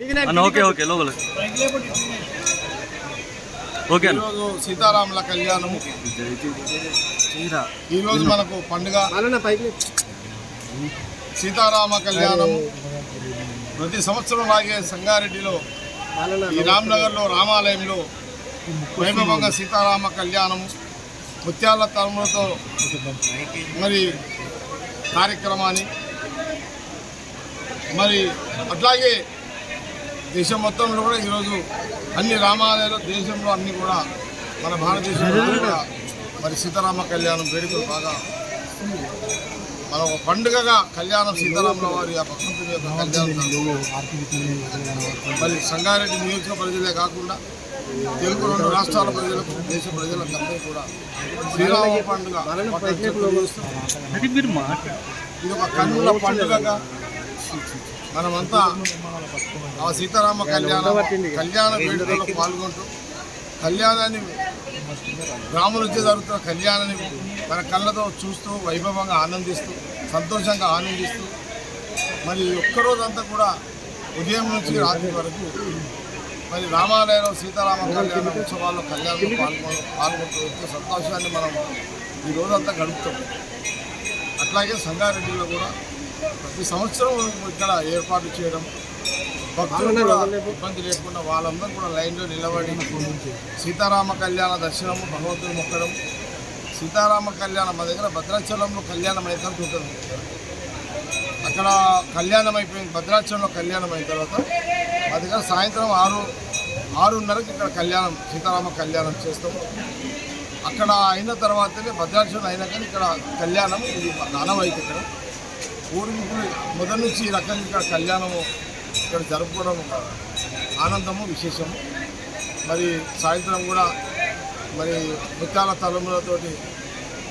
Okay okay లోపల okay ఈరోజు సీతారాముల కళ్యాణము. ఈరోజు మనకు పండుగ సీతారామ కళ్యాణము. ప్రతి సంవత్సరం లాగే సంగారెడ్డిలో ఈ రామ్నగర్లో రామాలయంలో వైభవంగా సీతారామ కళ్యాణము ముత్యాల తలములతో మరి కార్యక్రమాన్ని మరి అట్లాగే దేశం మొత్తంలో కూడా ఈరోజు అన్ని రామాలయాలు దేశంలో అన్ని కూడా మన భారతదేశంలో కూడా మరి సీతారామ కళ్యాణం వేడుకలు బాగా మన ఒక పండుగగా కళ్యాణం సీతారాముల వారి ఆ భగవంతుని యొక్క కళ్యాణం మరి సంగారెడ్డి నియోజక ప్రజలే కాకుండా తెలుగు రెండు రాష్ట్రాల ప్రజలకు దేశ ప్రజలందరూ కూడా శ్రీరామ పండుగ ఇది ఒక కన్నుల పండుగగా మనమంతా ఆ సీతారామ కళ్యాణ వేడుకలో పాల్గొంటూ కళ్యాణాన్ని గ్రామం నుంచి జరుగుతున్న కళ్యాణాన్ని మన కళ్ళతో చూస్తూ వైభవంగా ఆనందిస్తూ సంతోషంగా ఆనందిస్తూ మరి ఒక్కరోజంతా కూడా ఉదయం నుంచి రాత్రి వరకు మరి రామాలయంలో సీతారామ కళ్యాణ ఉత్సవాల్లో కళ్యాణంలో పాల్గొంటూ ఎంతో సంతోషాన్ని మనం ఈ రోజంతా గడుపుతాం. అట్లాగే సంగారెడ్డిలో కూడా ప్రతి సంవత్సరం ఇక్కడ ఏర్పాటు చేయడం భక్తులు కూడా ఇబ్బంది లేకుండా వాళ్ళందరూ కూడా లైన్లో నిలబడి సీతారామ కళ్యాణ దర్శనము భగవంతుని మొక్కడం. సీతారామ కళ్యాణం మా దగ్గర భద్రాచలంలో కళ్యాణం అయిన తర్వాత ఉంటుంది. అక్కడ కళ్యాణం అయిపోయింది, భద్రాచలంలో కళ్యాణం అయిన తర్వాత మా దగ్గర సాయంత్రం 6:30కి ఇక్కడ కళ్యాణం సీతారామ కళ్యాణం చేస్తాము. అక్కడ అయిన తర్వాతనే భద్రాచలం అయినా కానీ ఇక్కడ కళ్యాణం ఇది ఆనవాయితీ. ఇక్కడ ఊరికి మొదటి నుంచి ఈ రకంగా ఇక్కడ కళ్యాణము ఇక్కడ జరుపుకోవడం ఆనందము విశేషము. మరి సాయంత్రం కూడా మరి ముత్యాల తలములతోటి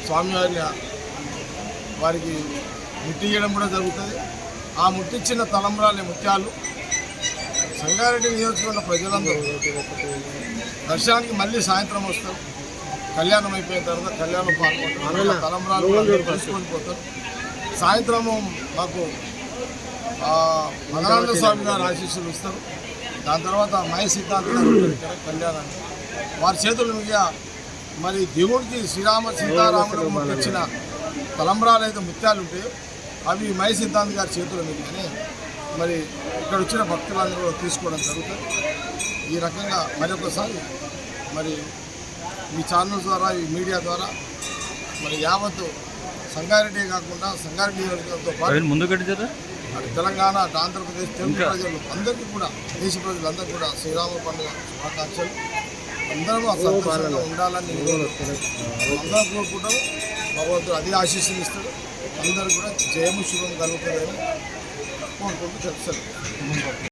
స్వామివారి వారికి ముట్టియడం కూడా జరుగుతుంది. ఆ ముట్టించిన తలంబ్రాలే ముత్యాలు సంగారెడ్డి నియోజకవర్గ ప్రజలందరూ దర్శనానికి మళ్ళీ సాయంత్రం వస్తారు. కళ్యాణం అయిపోయిన తర్వాత కళ్యాణం పాల్గొంటారు, తలంబ్రాలు కలుసుకొని పోతారు. సాయంత్రము మాకు మదనానంద స్వామి గారు ఆశీస్సులు ఇస్తారు. దాని తర్వాత మహేష్ సిద్ధాంత గారు కళ్యాణాన్ని వారి చేతుల మీద మరి దేవుడికి సీతారాములకు ముట్టించిన తలంబ్రాలు అయితే ముత్యాలు ఉంటాయో అవి మహేష్ సిద్ధాంత గారి చేతుల మీదనే మరి ఇక్కడ వచ్చిన భక్తులందరూ తీసుకోవడం జరుగుతుంది. ఈ రకంగా మరొకసారి మరి ఈ ఛానల్ ద్వారా ఈ మీడియా ద్వారా మరి యావత్తు సంగారెడ్డి కాకుండా సంగారెడ్డి నియోజకవర్గంతో పాటు తెలంగాణ ఆంధ్రప్రదేశ్ తెలుగు ప్రజలు అందరికీ కూడా దేశ ప్రజలందరూ కూడా శ్రీరామ పండుగ శుభాకాంక్షలు. అందరూ సంతోషంగా ఉండాలని అందరం కోరుకుంటాం. భగవంతుడు అది ఆశీస్సులు ఇస్తాడు. అందరూ కూడా జయము శుభం కలుగుతుందని కోరుకుంటూ తెలుస్తుంది.